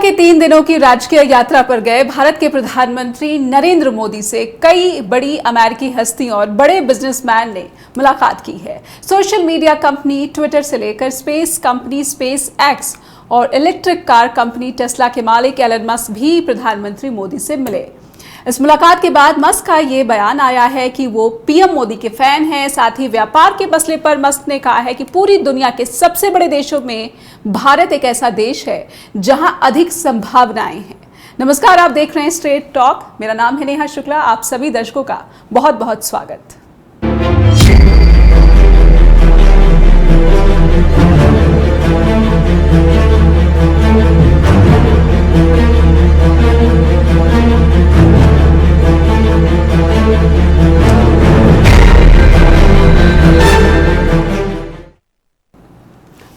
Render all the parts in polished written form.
के 3 दिनों की राजकीय यात्रा पर गए भारत के प्रधानमंत्री नरेंद्र मोदी से कई बड़ी अमेरिकी हस्तियों और बड़े बिजनेसमैन ने मुलाकात की है। सोशल मीडिया कंपनी ट्विटर से लेकर स्पेस कंपनी स्पेस एक्स और इलेक्ट्रिक कार कंपनी टेस्ला के मालिक एलन मस्क भी प्रधानमंत्री मोदी से मिले। इस मुलाकात के बाद मस्क का ये बयान आया है कि वो पीएम मोदी के फैन हैं। साथ ही व्यापार के मसले पर मस्क ने कहा है कि पूरी दुनिया के सबसे बड़े देशों में भारत एक ऐसा देश है जहां अधिक संभावनाएं हैं। नमस्कार, आप देख रहे हैं स्ट्रेट टॉक। मेरा नाम है नेहा शुक्ला। आप सभी दर्शकों का बहुत बहुत स्वागत।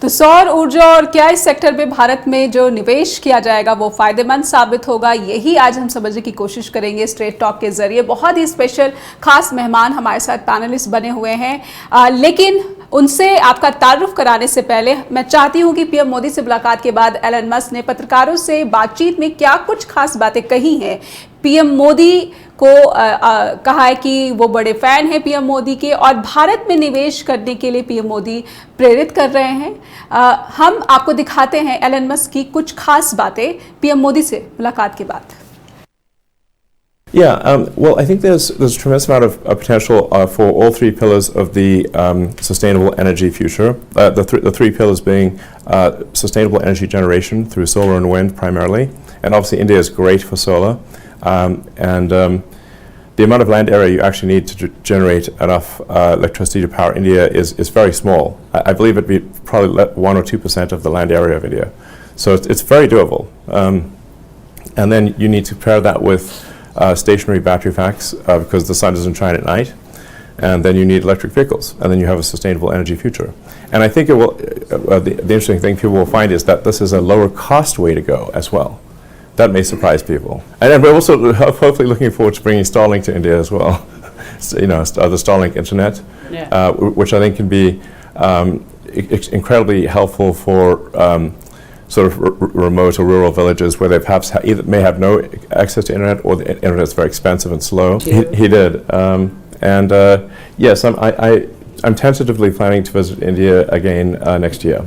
तो सौर ऊर्जा और क्या इस सेक्टर में भारत में जो निवेश किया जाएगा वो फायदेमंद साबित होगा, यही आज हम समझने की कोशिश करेंगे स्ट्रेट टॉक के जरिए। बहुत ही स्पेशल खास मेहमान हमारे साथ पैनलिस्ट बने हुए हैं, लेकिन उनसे आपका तारुफ कराने से पहले मैं चाहती हूं कि पीएम मोदी से मुलाकात के बाद एलन मस्क ने पत्रकारों से बातचीत में क्या कुछ खास बातें कही हैं। पीएम मोदी को कहा है कि वो बड़े फैन हैं पीएम मोदी के और भारत में निवेश करने के लिए पीएम मोदी प्रेरित कर रहे हैं। हम आपको दिखाते हैं एलन मस्क की कुछ खास बातें पीएम मोदी से मुलाकात के बाद। Well, I think there's a tremendous amount of potential for all three pillars of the sustainable energy future. The three pillars being sustainable energy generation through solar and wind primarily, and obviously India is great for solar. The amount of land area you actually need to generate enough electricity to power India is very small. I believe it'd be probably 1 or 2% of the land area of India. So it's very doable. And then you need to pair that with stationary battery packs because the sun doesn't shine at night. And then you need electric vehicles. And then you have a sustainable energy future. And I think it will, the interesting thing people will find is that this is a lower cost way to go as well. That may surprise people. And we're also hopefully looking forward to bringing Starlink to India as well. So, you know, the Starlink internet, which I think can be incredibly helpful for sort of remote or rural villages where they perhaps either may have no access to internet or the internet is very expensive and slow. He did. Yes, I'm tentatively planning to visit India again next year.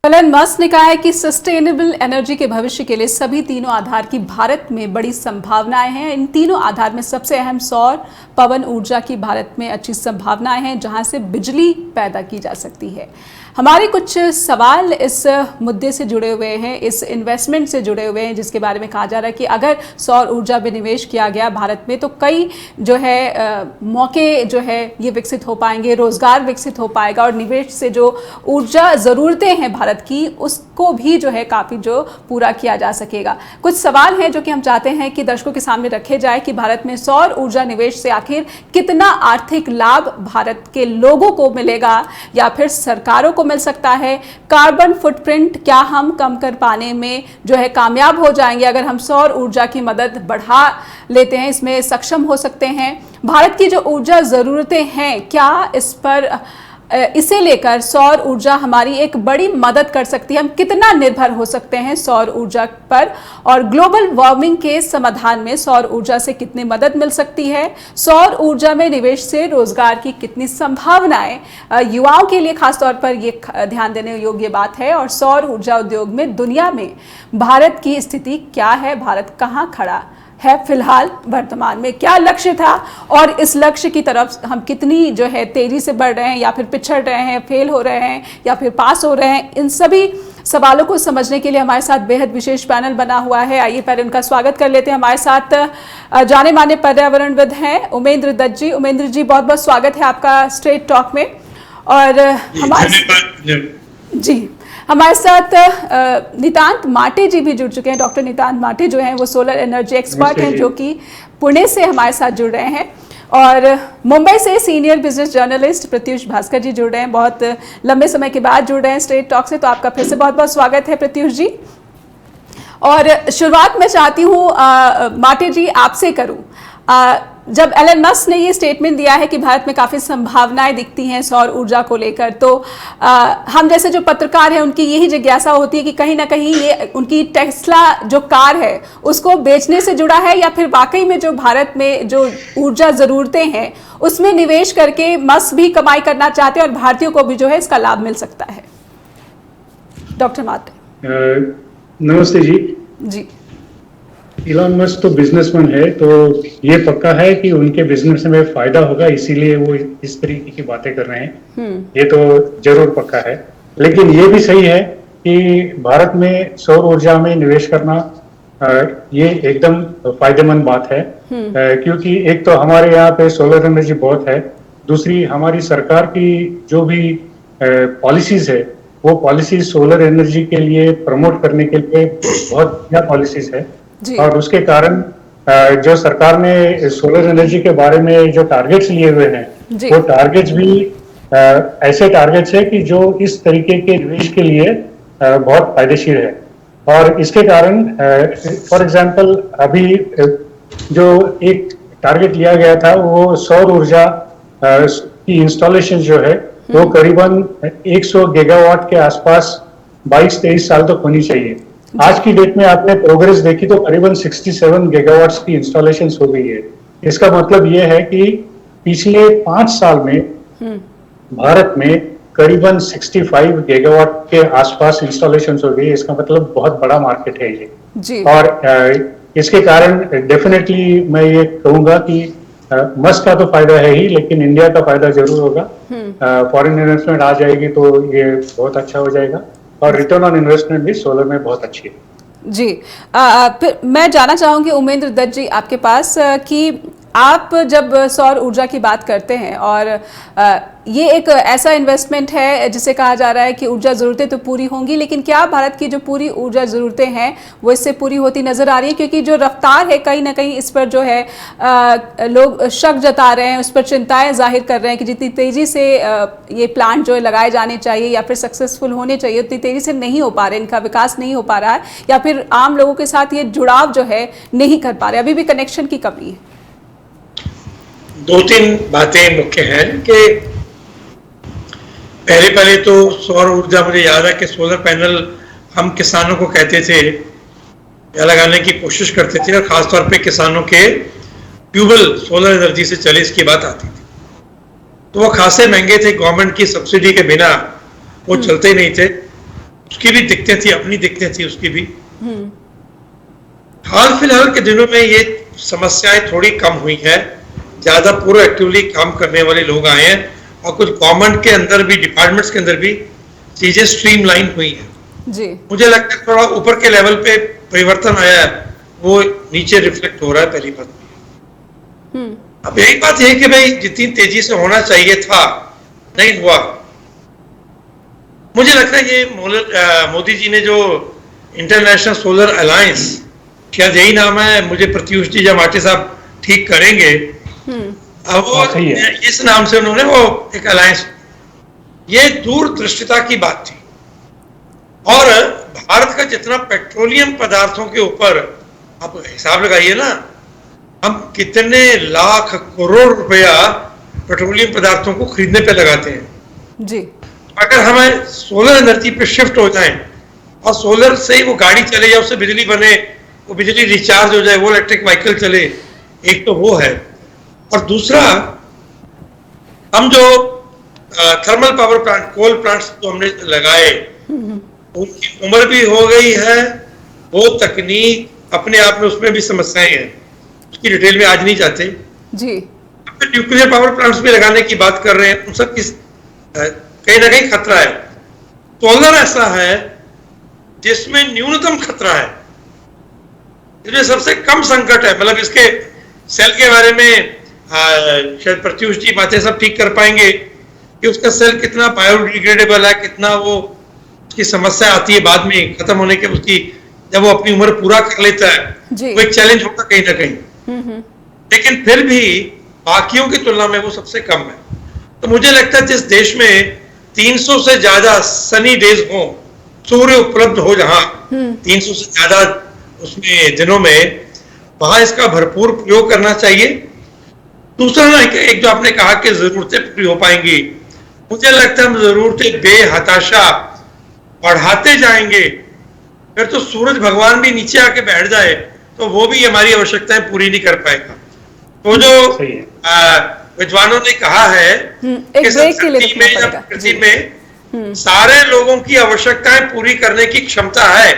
Elon Musk ने कहा है कि sustainable energy के भविष्य के लिए सभी तीनों आधार की भारत में बड़ी संभावनाएं हैं। इन तीनों आधार में सबसे अहम सौर पवन ऊर्जा की भारत में अच्छी संभावनाएं हैं जहां से बिजली पैदा की जा सकती है। हमारे कुछ सवाल इस मुद्दे से जुड़े हुए हैं, इस इन्वेस्टमेंट से जुड़े हुए हैं, जिसके बारे में कहा जा रहा है कि अगर सौर ऊर्जा में निवेश किया गया भारत में तो कई जो है मौके जो है ये विकसित हो पाएंगे, रोजगार विकसित हो पाएगा और निवेश से जो ऊर्जा ज़रूरतें हैं भारत की उसको भी जो है काफ़ी जो पूरा किया जा सकेगा। कुछ सवाल हैं जो कि हम चाहते हैं कि दर्शकों के सामने रखे जाए कि भारत में सौर ऊर्जा निवेश से आखिर कितना आर्थिक लाभ भारत के लोगों को मिलेगा या फिर सरकारों को मिल सकता है। कार्बन फुटप्रिंट क्या हम कम कर पाने में जो है कामयाब हो जाएंगे अगर हम सौर ऊर्जा की मदद बढ़ा लेते हैं, इसमें सक्षम हो सकते हैं। भारत की जो ऊर्जा ज़रूरतें हैं क्या इस पर इसे लेकर सौर ऊर्जा हमारी एक बड़ी मदद कर सकती है, हम कितना निर्भर हो सकते हैं सौर ऊर्जा पर और ग्लोबल वार्मिंग के समाधान में सौर ऊर्जा से कितनी मदद मिल सकती है। सौर ऊर्जा में निवेश से रोजगार की कितनी संभावनाएं युवाओं के लिए खासतौर पर ये ध्यान देने योग्य बात है और सौर ऊर्जा उद्योग में दुनिया में भारत की स्थिति क्या है, भारत कहाँ खड़ा है फिलहाल, वर्तमान में क्या लक्ष्य था और इस लक्ष्य की तरफ हम कितनी जो है तेजी से बढ़ रहे हैं या फिर पिछड़ रहे हैं, फेल हो रहे हैं या फिर पास हो रहे हैं। इन सभी सवालों को समझने के लिए हमारे साथ बेहद विशेष पैनल बना हुआ है। आइए पहले उनका स्वागत कर लेते हैं। हमारे साथ जाने माने पर्यावरणविद हैं उमेंद्र दत्त जी। उमेंद्र जी, बहुत बहुत स्वागत है आपका स्ट्रेट टॉक में। और हमारे साथ नितांत माटे जी भी जुड़ चुके हैं। डॉक्टर नितांत माटे जो हैं वो सोलर एनर्जी एक्सपर्ट हैं जो कि पुणे से हमारे साथ जुड़ रहे हैं और मुंबई से senior business journalist Pratyush Bhaskar ji जुड़ रहे हैं। बहुत लंबे समय के बाद जुड़ रहे हैं स्ट्रेट टॉक से, तो आपका फिर से बहुत बहुत स्वागत है प्रत्युष जी। और शुरुआत मैं चाहती हूँ माटे जी आपसे करूँ। जब एलन मस्क ने ये स्टेटमेंट दिया है कि भारत में काफ़ी संभावनाएं दिखती हैं सौर ऊर्जा को लेकर, तो हम जैसे जो पत्रकार हैं उनकी यही जिज्ञासा होती है कि कहीं ना कहीं ये उनकी टेस्ला जो कार है उसको बेचने से जुड़ा है, या फिर वाकई में जो भारत में जो ऊर्जा ज़रूरतें हैं उसमें निवेश करके मस्क भी कमाई करना चाहते हैं और भारतीयों को भी जो है इसका लाभ मिल सकता है। डॉक्टर माते। नमस्ते जी। इलॉन मस्क तो बिजनेसमैन है, तो ये पक्का है कि उनके बिजनेस में फायदा होगा, इसीलिए वो इस तरीके की बातें कर रहे हैं। ये तो जरूर पक्का है। लेकिन ये भी सही है कि भारत में सौर ऊर्जा में निवेश करना ये एकदम फायदेमंद बात है, क्योंकि एक तो हमारे यहाँ पे सोलर एनर्जी बहुत है, दूसरी हमारी सरकार की जो भी पॉलिसीज है वो पॉलिसीज सोलर एनर्जी के लिए प्रमोट करने के लिए बहुत बढ़िया पॉलिसीज है। और उसके कारण जो सरकार ने सोलर एनर्जी के बारे में जो टारगेट्स लिए हुए हैं वो टारगेट्स भी ऐसे टारगेट्स है कि जो इस तरीके के निवेश के लिए बहुत फायदेशीर है। और इसके कारण फॉर एग्जांपल अभी जो एक टारगेट लिया गया था वो सौर ऊर्जा की इंस्टॉलेशन जो है वो करीबन 100 गीगावाट के आसपास 22-23 साल तक होनी चाहिए। आज की डेट में आपने प्रोग्रेस देखी तो करीबन 67 गीगावाट्स की इंस्टॉलेशन हो गई है। इसका मतलब ये है कि पिछले 5 साल में भारत में करीबन 65 गीगावाट के आसपास इंस्टॉलेशन हो गई है। इसका मतलब बहुत बड़ा मार्केट है ये जी। और इसके कारण डेफिनेटली मैं ये कहूंगा कि मस्क का तो फायदा है ही, लेकिन इंडिया का फायदा जरूर होगा। फॉरेन इन्वेस्टमेंट आ जाएगी तो ये बहुत अच्छा हो जाएगा, और रिटर्न ऑन इन्वेस्टमेंट भी सोलर में बहुत अच्छी है जी। फिर मैं जानना चाहूंगी उमेंद्र दत्त जी आपके पास कि आप जब सौर ऊर्जा की बात करते हैं और ये एक ऐसा इन्वेस्टमेंट है जिसे कहा जा रहा है कि ऊर्जा ज़रूरतें तो पूरी होंगी, लेकिन क्या भारत की जो पूरी ऊर्जा ज़रूरतें हैं वो इससे पूरी होती नज़र आ रही है? क्योंकि जो रफ्तार है कहीं ना कहीं इस पर जो है लोग शक जता रहे हैं, उस पर चिंताएं जाहिर कर रहे हैं कि जितनी तेज़ी से ये प्लांट जो है लगाए जाने चाहिए या फिर सक्सेसफुल होने चाहिए उतनी तेज़ी से नहीं हो पा रहे, इनका विकास नहीं हो पा रहा है, या फिर आम लोगों के साथ ये जुड़ाव जो है नहीं कर पा रहे, अभी भी कनेक्शन की कमी है। 2-3 बातें मुख्य हैं कि पहले तो सौर ऊर्जा, मुझे याद है कि सोलर पैनल हम किसानों को कहते थे या लगाने की कोशिश करते थे, और ख़ासतौर पे किसानों के ट्यूबवेल सोलर एनर्जी से चले इसकी बात आती थी, तो वो खासे महंगे थे, गवर्नमेंट की सब्सिडी के बिना वो चलते ही नहीं थे। उसकी भी दिक्कतें थी, अपनी दिक्कतें थी उसकी भी। हाल फिलहाल के दिनों में ये समस्याएं थोड़ी कम हुई है, ज़्यादा प्रोएक्टिवली काम करने वाले लोग आए हैं, और कुछ गवर्नमेंट के अंदर भी, डिपार्टमेंट्स के अंदर भी चीजें स्ट्रीमलाइन हुई हैं जी। मुझे लगता है थोड़ा ऊपर के लेवल पे परिवर्तन आया है, वो नीचे रिफ्लेक्ट हो रहा है, पहली बात। अब यही बात है कि भाई जितनी तेजी से होना चाहिए था नहीं हुआ। मुझे लगता है ये मोदी जी ने जो इंटरनेशनल सोलर अलायंस, शायद यही नाम है, मुझे प्रत्युष जी जमाटे साहब ठीक करेंगे, अब वो इस नाम से उन्होंने वो एक अलायंस, ये दूरदृष्टिता की बात थी। और भारत का जितना पेट्रोलियम पदार्थों के ऊपर आप हिसाब लगाइए ना, हम कितने लाख करोड़ रुपया पेट्रोलियम पदार्थों को खरीदने पे लगाते हैं जी। अगर हमें सोलर एनर्जी पे शिफ्ट हो जाएं और सोलर से ही वो गाड़ी चले या उससे बिजली बने, वो बिजली रिचार्ज हो जाए, वो इलेक्ट्रिक व्हीकल चले, एक तो वो है। और दूसरा, हम जो थर्मल पावर प्लांट, कोल प्लांट्स जो हमने लगाए, उनकी उम्र भी हो गई है, वो तकनीक अपने आप में उसमें भी समस्याएं हैं, उसकी डिटेल में आज नहीं जाते जी। अब न्यूक्लियर पावर प्लांट्स भी लगाने की बात कर रहे हैं, उन सब की कहीं ना कहीं खतरा है। सोलर ऐसा है जिसमें न्यूनतम खतरा है, इसमें सबसे कम संकट है। मतलब इसके सेल के बारे में शायद प्रत्युष जी बातें सब ठीक कर पाएंगे कि उसका सेल कितना बायोडिग्रेडेबल है, कितना वो उसकी समस्या आती है बाद में खत्म होने के, उसकी जब वो अपनी उम्र पूरा कर लेता है, वो एक चैलेंज होगा कहीं ना कहीं। लेकिन फिर भी बाकियों की तुलना में वो सबसे कम है। तो मुझे लगता है जिस देश में 300 से ज्यादा सनी डेज हो, सूर्य उपलब्ध हो, जहां 300 से ज्यादा उसमें दिनों में, वहां इसका भरपूर प्रयोग करना चाहिए। दूसरा ना एक जो आपने कहा कि जरूरतें पूरी हो पाएंगी, मुझे लगता है हम जरूरतें बेहताशा बढ़ाते जाएंगे, फिर तो सूरज भगवान भी नीचे आके बैठ जाए तो वो भी हमारी आवश्यकताएं पूरी नहीं कर पाएगा। तो जो विद्वानों ने कहा है कि संस्कृति में या प्रकृति में सारे लोगों की आवश्यकताएं पूरी करने की क्षमता है,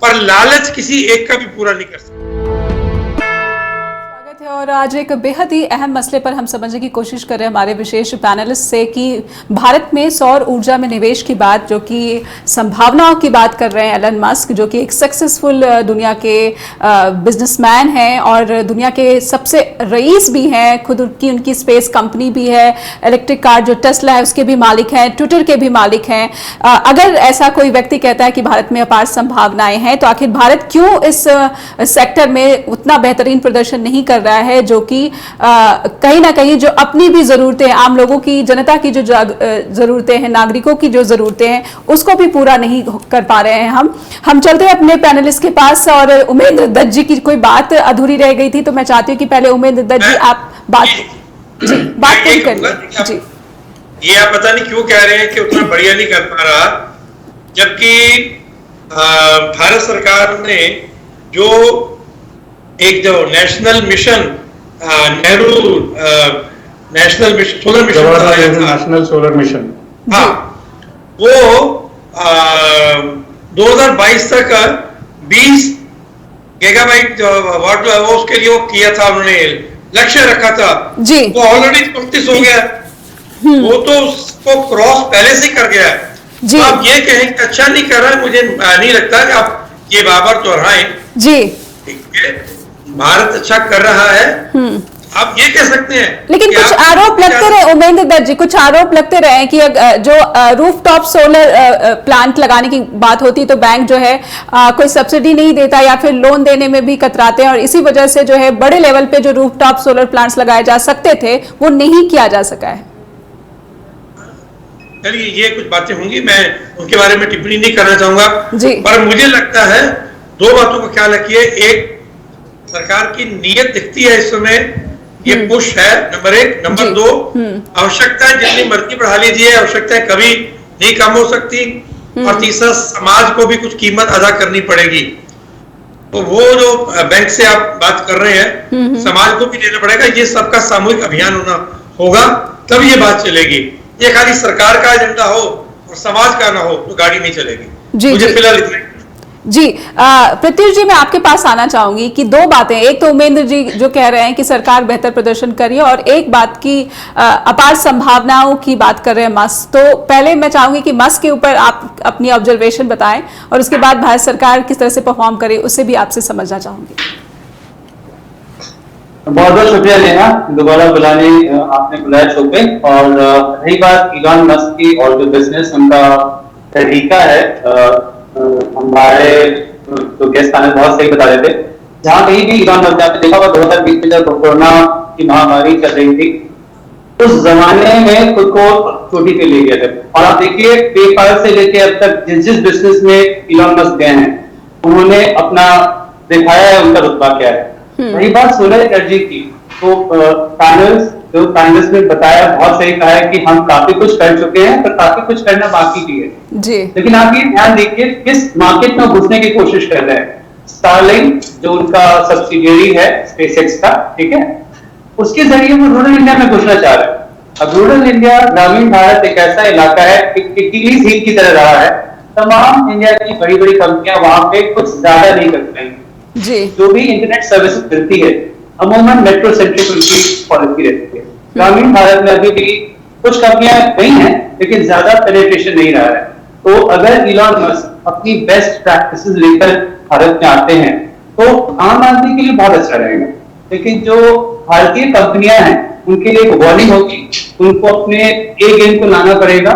पर लालच किसी एक का भी पूरा नहीं कर सकता। और आज एक बेहद ही अहम मसले पर हम समझने की कोशिश कर रहे हैं हमारे विशेष पैनलिस्ट से कि भारत में सौर ऊर्जा में निवेश की बात, जो कि संभावनाओं की बात कर रहे हैं एलन मस्क, जो कि एक सक्सेसफुल दुनिया के बिजनेसमैन हैं और दुनिया के सबसे रईस भी हैं, खुद की उनकी स्पेस कंपनी भी है, इलेक्ट्रिक कार जो टेस्ला है उसके भी मालिक हैं, ट्विटर के भी मालिक हैं। अगर ऐसा कोई व्यक्ति कहता है कि भारत में अपार संभावनाएं हैं, तो आखिर भारत क्यों इस सेक्टर में उतना बेहतरीन प्रदर्शन नहीं कर रहा है, जो कि कहीं ना कहीं जो अपनी भी जरूरतें, आम लोगों की, जनता की जो जरूरतें हैं, नागरिकों की जो जरूरतें हैं, उसको भी पूरा नहीं कर पा रहे हैं। हम चलते हैं अपने पैनलिस्ट के पास। और उमेंद्र दत्त जी की कोई बात अधूरी रह गई थी, तो मैं चाहती हूँ कि पहले उमेंद्र दत्त जी आप बात पूरी करिए। जी, ये आप पता नहीं क्यों कह रहे हैं कि उतना बढ़िया नहीं कर पा रहा, जबकि भारत सरकार ने जो एक जो national mission Nehru national solar mission, national solar mission, हाँ, वो 2022 तक 20 गीगाबाइट वाट वो उसके लिए वो किया था, उन्होंने लक्ष्य रखा था जी। वो ऑलरेडी 34 हो गया, वो तो उसको क्रॉस पहले से कर गया है जी। तो आप ये कहें कि अच्छा नहीं कर रहा है, मुझे नहीं लगता कि आप ये बार-बार दोहराएं जी। भारत अच्छा कर रहा है, आप ये कह सकते हैं। लेकिन कुछ आरोप लगते रहे उमेंद्र दत्त जी, कुछ आरोप लगते रहे कि जो रूफटॉप सोलर प्लांट लगाने की बात होती तो बैंक जो है कोई सब्सिडी नहीं देता या फिर लोन देने में भी कतराते हैं, और इसी वजह से जो है बड़े लेवल पे जो रूफटॉप सोलर प्लांट्स लगाए जा सकते थे वो नहीं किया जा सका है। चलिए, ये कुछ बातें होंगी, मैं उनके बारे में टिप्पणी नहीं करना चाहूंगा, पर मुझे लगता है दो बातों का ख्याल रखिए। एक, सरकार की नीयत दिखती है इस समय, ये पुश है, नंबर एक। नंबर दो, आवश्यकताएं जितनी मर्जी बढ़ा लीजिए, आवश्यकताएं कभी नहीं कम हो सकती। और तीसरा, समाज को भी कुछ कीमत अदा करनी पड़ेगी। तो वो जो बैंक से आप बात कर रहे हैं, समाज को भी देना पड़ेगा, ये सबका सामूहिक अभियान होगा, तब ये बात चलेगी। ये खाली सरकार का एजेंडा हो और समाज का ना हो तो गाड़ी नहीं चलेगी। मुझे फिलहाल इतना जी। प्रत्युष जी, मैं आपके पास आना चाहूंगी कि दो बातें, एक तो उमेंद्र जी जो कह रहे हैं कि सरकार बेहतर प्रदर्शन करिए, और एक बात की अपार संभावनाओं की बात कर रहे हैं मस्क। तो पहले मैं चाहूंगी कि मस्क के ऊपर आप अपनी ऑब्जर्वेशन बताएं, और उसके बाद भारत सरकार किस तरह से परफॉर्म करे उसे भी आपसे समझना चाहूंगी। बहुत बहुत शुक्रिया नेहा, दोबारा आपने बुलाया शो पे। और रही बात इलॉन मस्क की और जो बिजनेस उनका तरीका है, हमारे तो गेस्ट पैनल बहुत सही बता रहे थे। जहां कहीं भी इलॉन मस्क, आपने देखा होगा 2020 में जब कोरोना की महामारी चल रही थी, उस जमाने में खुद को चोटी पे ले गए थे। और आप देखिए, पेपाल से लेके अब तक जिस बिजनेस में इलॉन मस्क गए हैं, उन्होंने अपना दिखाया है उनका रुतबा क्या है। रही बात सोलर एनर्जी की, तो पैनलिस्ट ने बताया, बहुत सही कहा है कि हम काफी कुछ कर चुके हैं, पर काफी कुछ करना बाकी भी है जी। लेकिन आप ये ध्यान देखिए किस मार्केट में घुसने की कोशिश कर रहे हैं। स्टारलिंक जो उनका सब्सिडियरी है स्पेसएक्स का, ठीक है, उसके जरिए वो रूरल इंडिया में घुसना चाह रहे हैं। अब रूरल इंडिया, ग्रामीण भारत एक ऐसा इलाका है, टिकली झील की तरह रहा है। तमाम इंडिया की बड़ी बड़ी कंपनियां वहां पे कुछ ज्यादा नहीं कर पाएंगी जी। जो भी इंटरनेट सर्विस मिलती है अमूमन मेट्रो सेंट्रिक उनकी पॉलिसी रहती है। ग्रामीण भारत में अभी भी कुछ कंपनियां गई हैं, लेकिन ज्यादा पेनिट्रेशन नहीं रहा है। तो अगर इलॉन मस्क अपनी बेस्ट प्रैक्टिसेस लेकर भारत में आते हैं तो आम आदमी के लिए बहुत अच्छा रहेगा। लेकिन जो भारतीय कंपनियां हैं उनके लिए एक वार्निंग होगी, उनको अपने ए गेम को लाना पड़ेगा।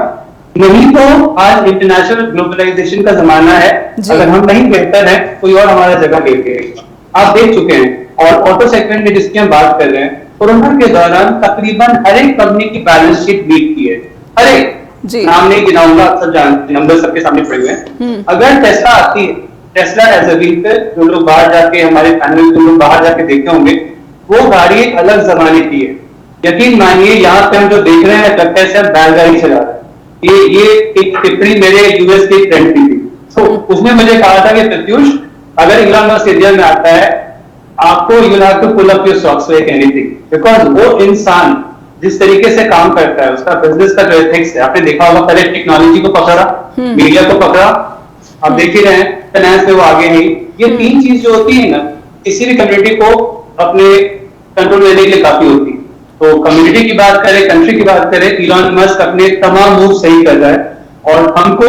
नहीं तो आज इंटरनेशनल ग्लोबलाइजेशन का जमाना है, अगर हम नहीं बेहतर हैं कोई और हमारा जगह ले लेगा। आप देख चुके हैं। और ऑटो सेगमेंट में जिसकी हम बात कर रहे हैं, कोरोना के दौरान तकरीबन हर एक कंपनी की बैलेंस शीट लीक की है, हर एक, नाम नहीं गिनाऊंगा, सब जानते, नंबर सबके सामने पड़े हुए हैं। अगर टेस्ला आती है, टेस्ला एज अ व्हीकल, जो लोग बाहर जाके, हमारे पैनल जो लोग बाहर जाके देखे होंगे, वो गाड़ी एक अलग जमाने की है। यकीन मानिए यहाँ पे हम जो देख रहे हैं लगता है सर बैलगाड़ी चला रहे हैं। ये एक टिप्पणी मेरे यूएस के फ्रेंड की थी। तो उसने मुझे कहा था कि प्रत्युष अगर इलॉन मस्क इंडिया में आता है आपको you have to pull up your socks like anything, because वो इंसान जिस तरीके से काम करता है उसका बिजनेस का जो एथिक्स है, आपने देखा होगा पहले टेक्नोलॉजी को पकड़ा, मीडिया को पकड़ा, आप देख ही रहे हैं फाइनेंस में वो आगे नहीं। ये तीन चीज जो होती है ना किसी भी कम्युनिटी को अपने कंट्रोल लेने के लिए काफी होती है। तो कम्युनिटी की बात करें, कंट्री की बात करें, इलॉन मस्क अपने तमाम मूव सही कर रहा है और हमको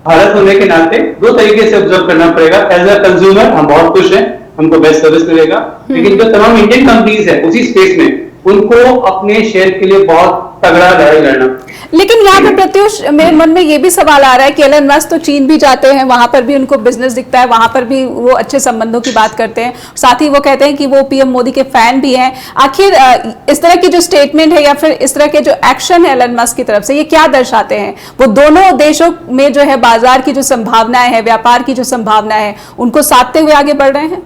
भारत होने के नाते दो तरीके से ऑब्जर्व करना पड़ेगा। एज अ कंज्यूमर हम बहुत खुश हैं, हमको बेस्ट सर्विस मिलेगा, लेकिन जो तमाम इंडियन कंपनीज है उसी स्पेस में उनको अपने शेयर के लिए बहुत तगड़ा लड़ाई लड़ना। लेकिन यहाँ पे प्रत्युष मेरे मन में ये भी सवाल आ रहा है कि एलन मस्क तो चीन भी जाते हैं, वहां पर भी उनको बिजनेस दिखता है, वहां पर भी वो अच्छे संबंधों की बात करते हैं, साथ ही वो कहते हैं कि वो पीएम मोदी के फैन भी हैं। आखिर इस तरह की जो स्टेटमेंट है या फिर इस तरह के जो एक्शन है एलन मस्क की तरफ से, ये क्या दर्शाते हैं? वो दोनों देशों में जो है बाजार की जो संभावनाएं है, व्यापार की जो संभावना है, उनको साधते हुए आगे बढ़ रहे हैं।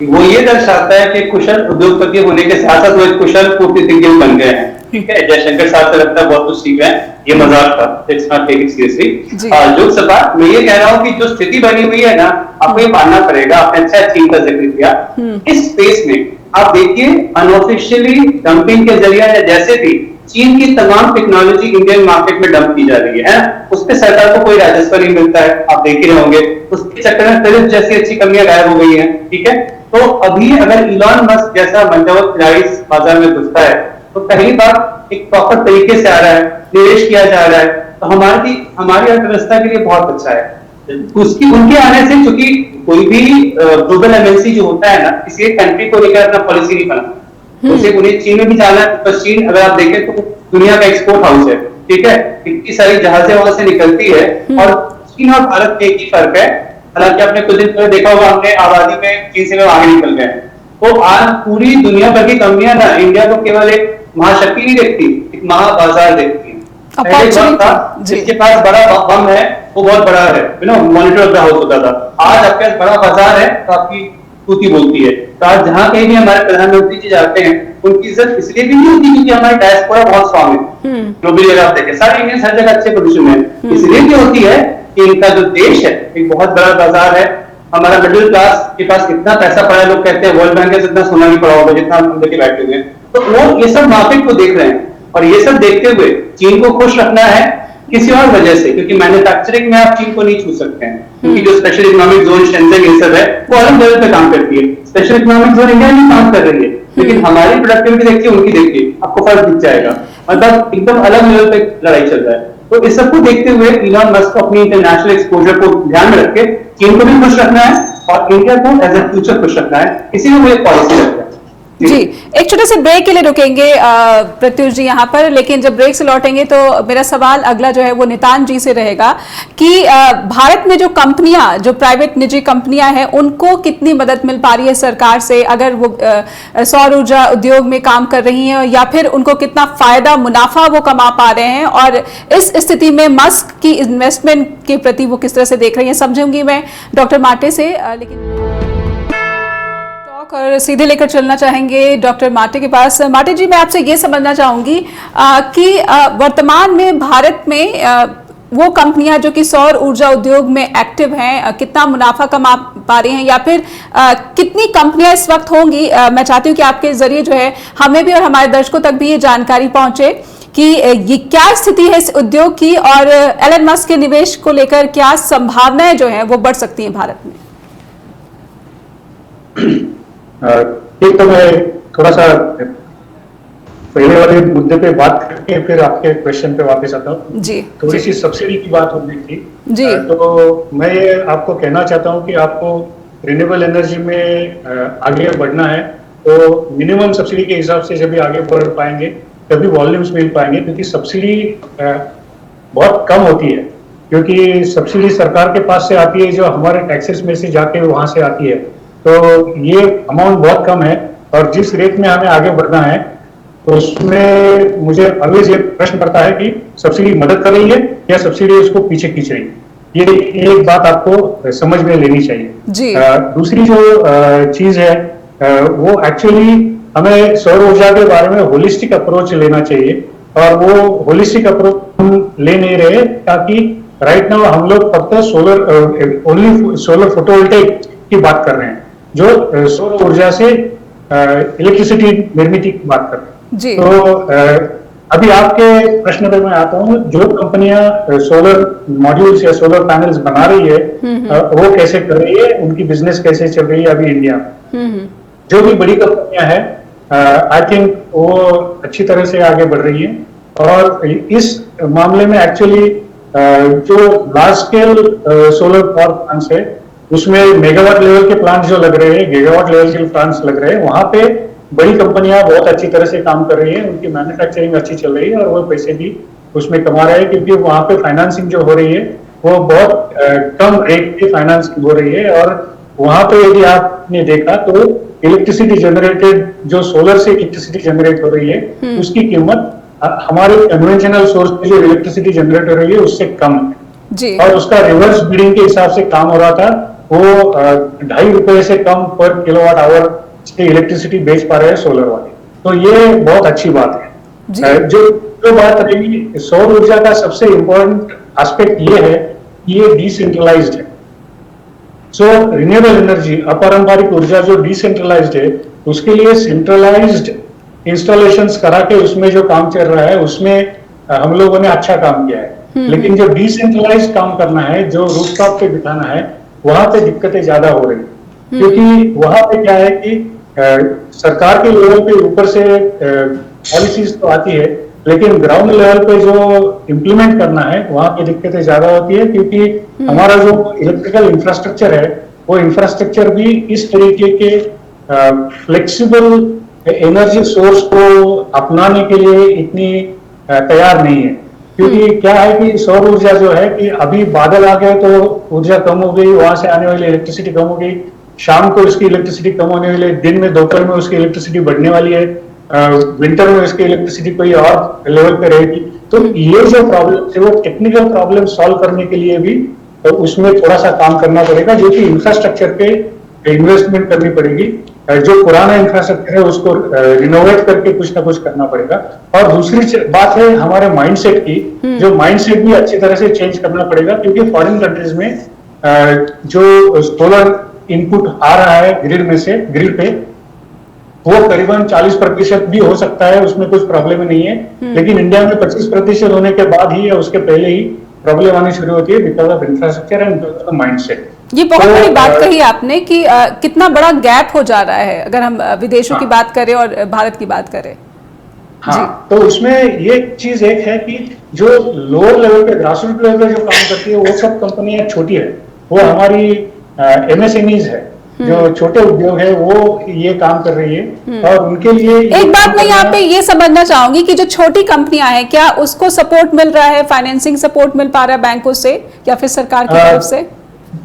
वो ये दर्शाता है कि कुशल उद्योगपति होने के साथ साथ वो एक कुशल कूटनीतिज्ञ बन गए हैं। ठीक है, जयशंकर साहब से लगता है बहुत कुछ सीख रहे हैं, ये मजाक था, it's not take it seriously. Joke सपा मैं ये कह रहा हूँ कि जो स्थिति बनी हुई है ना आपको ये मानना पड़ेगा। आपने अच्छा चीन का जिक्र किया, इस स्पेस में आप देखिए अनऑफिशियली डंपिंग के जरिए जैसे भी चीन की तमाम टेक्नोलॉजी इंडियन मार्केट में डंप की जा रही है, उस पर सरकार को कोई राजस्व नहीं मिलता है, आप देख ही रहे होंगे। उसके चक्कर में फिलिप्स जैसी अच्छी कंपनियां गायब हो गई हैं। ठीक है, तो अभी अगर इलॉन मस्क जैसा मंचावत खिलाड़ी बाजार में घुसता है तो पहली बात एक प्रॉपर तरीके से आ रहा है, निवेश किया जा रहा है, तो हमारी अर्थव्यवस्था के लिए बहुत अच्छा है। उसकी उनके आने से, क्योंकि कोई भी ग्लोबल एमएनसी जो होता है ना किसी एक कंट्री को लेकर अपना पॉलिसी नहीं बनाता, तो सिर्फ उन्हें चीन में भी जाना है। तो चीन अगर आप देखें तो दुनिया का एक्सपोर्ट हाउस है। ठीक है, इतनी सारी जहाजें वहां से निकलती है और चीन और भारत में एक ही फर्क है। हालांकि आपने कुछ दिन पहले देखा होगा हमने आबादी में चीन से आगे निकल गए। तो आज पूरी दुनिया भर की कंपनियां ना इंडिया को केवल एक महाशक्ति नहीं देखती, एक महाबाजार देखती है। जिसके पास बड़ा बम है वो बहुत बड़ा है, मॉनिटर ऑफ द हाउस होता था। आज आपके पास बड़ा बाजार है तो आपकी तूती बोलती है। तो आज जहां कहीं भी हमारे प्रधानमंत्री जी जाते हैं उनकी इज्जत इसलिए भी नहीं होती क्योंकि हमारी डायस्पोरा बहुत स्ट्रांग है। जो भी जगह आप देखें सारे इंडियंस हर जगह अच्छे पोजीशन में, इसलिए भी होती है कि इनका जो देश है एक बहुत बड़ा बाजार है। हमारा मिडिल क्लास के पास कितना पैसा पड़ा है, लोग कहते हैं वर्ल्ड बैंक से इतना सोना नहीं पड़ा होगा जितना हम लेके बैठे हुए हैं। तो वो ये सब मार्केट को देख रहे हैं और ये सब देखते हुए चीन को खुश रखना है किसी और वजह से, क्योंकि मैन्युफैक्चरिंग में आप चीन को नहीं छू सकते हैं, क्योंकि जो स्पेशल इकोनॉमिक जोन शेंजन ये सब है वो अलग लेवल पे काम करती है। स्पेशल इकोनॉमिक जोन इंडिया में काम कर रही है, लेकिन हमारी प्रोडक्टिविटी देखिए उनकी देखिए, आपको फर्क दिख जाएगा। मतलब एकदम अलग लेवल पे लड़ाई चल रहा है। तो इस सबको देखते हुए इलॉन मस्क को अपनी इंटरनेशनल एक्सपोजर को ध्यान में रख के चीन को भी खुश रखना है और इंडिया को एज ए फ्यूचर खुश रखना है, इसीलिए वो एक पॉलिसी रखता है। जी, एक छोटे से ब्रेक के लिए रुकेंगे प्रत्युष जी यहाँ पर, लेकिन जब ब्रेक से लौटेंगे तो मेरा सवाल अगला जो है वो नितान जी से रहेगा कि भारत में जो कंपनियां, जो प्राइवेट निजी कंपनियां हैं, उनको कितनी मदद मिल पा रही है सरकार से अगर वो सौर ऊर्जा उद्योग में काम कर रही हैं, या फिर उनको कितना फायदा मुनाफा वो कमा पा रहे हैं, और इस स्थिति में मस्क की इन्वेस्टमेंट के प्रति वो किस तरह से देख रही हैं, समझूंगी मैं डॉक्टर माटे से। लेकिन और सीधे लेकर चलना चाहेंगे डॉक्टर माटे के पास। माटे जी, मैं आपसे ये समझना चाहूंगी कि वर्तमान में भारत में वो कंपनियां जो कि सौर ऊर्जा उद्योग में एक्टिव हैं कितना मुनाफा कमा पा रही हैं, या फिर कितनी कंपनियां इस वक्त होंगी? मैं चाहती हूँ कि आपके जरिए जो है हमें भी और हमारे दर्शकों तक भी ये जानकारी पहुंचे कि ये क्या स्थिति है इस उद्योग की और एलन मस्क के निवेश को लेकर क्या संभावनाएं जो है वो बढ़ सकती हैं भारत में। एक तो मैं थोड़ा सा पहले वाले मुद्दे पे बात करके फिर आपके क्वेश्चन पे वापस आता हूँ जी। थोड़ी सी सब्सिडी की बात हो रही थी जी। तो मैं ये आपको कहना चाहता हूँ कि आपको रिन्यूएबल एनर्जी में आगे बढ़ना है तो मिनिमम सब्सिडी के हिसाब से जब भी आगे बढ़ पाएंगे तभी वॉल्यूम्स मिल पाएंगे, क्योंकि सब्सिडी बहुत कम होती है, क्योंकि सब्सिडी सरकार के पास से आती है जो हमारे टैक्सेस में से जाके वहां से आती है। तो ये अमाउंट बहुत कम है और जिस रेट में हमें आगे बढ़ना है तो उसमें मुझे ऑलवेज ये प्रश्न पड़ता है कि सब्सिडी मदद कर रही है या सब्सिडी उसको पीछे खींच रही है। ये एक बात आपको समझ में लेनी चाहिए जी। दूसरी जो चीज है वो एक्चुअली हमें सौर ऊर्जा के बारे में होलिस्टिक अप्रोच लेना चाहिए, और वो होलिस्टिक अप्रोच हम ले नहीं रहे, ताकि राइट नाउ हम लोग फक्त ओनली सोलर फोटोवोल्टेइक की बात कर रहे हैं, जो सौर ऊर्जा से इलेक्ट्रिसिटी निर्मित की बात कर रहे हैं। तो अभी आपके प्रश्न पर मैं आता हूँ, जो कंपनियां सोलर मॉड्यूल्स या सोलर पैनल्स बना रही है वो कैसे कर रही है, उनकी बिजनेस कैसे चल रही है अभी इंडिया में। जो भी बड़ी कंपनियां हैं आई थिंक वो अच्छी तरह से आगे बढ़ रही है, और इस मामले में एक्चुअली जो large scale solar power plants है उसमें मेगावाट लेवल के प्लांट जो लग रहे हैं, गीगावाट लेवल के प्लांट्स लग रहे हैं, वहां पे बड़ी कंपनियां बहुत अच्छी तरह से काम कर रही है, उनकी मैन्युफैक्चरिंग अच्छी चल रही है और वो पैसे भी उसमें कमा रहे हैं, क्योंकि वहां पे फाइनेंसिंग जो हो रही है वो बहुत कम रेट पे फाइनेंसिंग हो रही है। और वहां पे यदि आपने देखा तो इलेक्ट्रिसिटी जनरेटेड, जो सोलर से इलेक्ट्रिसिटी जनरेट हो रही है उसकी कीमत हमारे कन्वेंशनल सोर्स से जो इलेक्ट्रिसिटी जनरेट हो रही है उससे कम है, और उसका रिवर्स बिडिंग के हिसाब से काम हो रहा था, वो 2.5 रुपए से कम पर किलोवाट आवर से इलेक्ट्रिसिटी बेच पा रहे हैं सोलर वाले। तो ये बहुत अच्छी बात है। जो बात रही सौर ऊर्जा का, सबसे इंपॉर्टेंट एस्पेक्ट ये है कि ये डिसेंट्रलाइज्ड है। सो रिन्यूएबल एनर्जी, अपारंपरिक ऊर्जा जो डिसेंट्रलाइज्ड है, उसके लिए सेंट्रलाइज्ड इंस्टॉलेशंस करा के उसमें जो काम चल रहा है उसमें हम लोगों ने अच्छा काम किया है। लेकिन जो डिसेंट्रलाइज काम करना है, जो रूफटॉप पे बिठाना है, वहां पे दिक्कतें ज्यादा हो रही है, क्योंकि वहां पे क्या है कि सरकार के लेवल पे ऊपर से पॉलिसीज तो आती है, लेकिन ग्राउंड लेवल पे जो इम्प्लीमेंट करना है वहां पे दिक्कतें ज्यादा होती है, क्योंकि हमारा जो इलेक्ट्रिकल इंफ्रास्ट्रक्चर है वो इंफ्रास्ट्रक्चर भी इस तरीके के फ्लेक्सिबल एनर्जी सोर्स को अपनाने के लिए इतनी तैयार नहीं है। क्योंकि क्या है कि सौर ऊर्जा जो है कि अभी बादल आ गए तो ऊर्जा कम हो गई, वहां से आने वाली इलेक्ट्रिसिटी कम हो गई, शाम को इसकी इलेक्ट्रिसिटी कम होने वाली है, दिन में दोपहर में उसकी इलेक्ट्रिसिटी बढ़ने वाली है, विंटर में इसकी इलेक्ट्रिसिटी कोई और लेवल पे रहेगी। तो ये जो प्रॉब्लम है वो टेक्निकल प्रॉब्लम सॉल्व करने के लिए भी तो उसमें थोड़ा सा काम करना पड़ेगा, जो कि इंफ्रास्ट्रक्चर पे इन्वेस्टमेंट करनी पड़ेगी। जो पुराना इंफ्रास्ट्रक्चर है उसको रिनोवेट करके कुछ ना कुछ करना पड़ेगा। और दूसरी बात है हमारे माइंडसेट की, जो माइंडसेट भी अच्छी तरह से चेंज करना पड़ेगा, क्योंकि फॉरेन कंट्रीज में जो सोलर इनपुट आ रहा है ग्रिड पे वो करीबन 40% भी हो सकता है, उसमें कुछ प्रॉब्लम नहीं है। लेकिन इंडिया में 25% होने के बाद ही या उसके पहले ही प्रॉब्लम आनी शुरू होती है, because of infrastructure and because of mindset. ये बहुत बड़ी बात कही आपने कि कितना बड़ा गैप हो जा रहा है अगर हम विदेशों की बात करें और भारत की बात करें। हाँ, तो उसमें ये चीज एक है कि जो लोअर लेवल पे, ग्रासरूट लेवल पे जो काम करती है वो सब कंपनियां छोटी है, वो हमारी MSMEs है, जो छोटे उद्योग है वो ये काम कर रही है। और उनके लिए एक बात मैं यहाँ पे ये समझना चाहूंगी कि जो छोटी कंपनियां हैं क्या उसको सपोर्ट मिल रहा है, फाइनेंसिंग सपोर्ट मिल पा रहा है बैंकों से या फिर सरकार की तरफ से?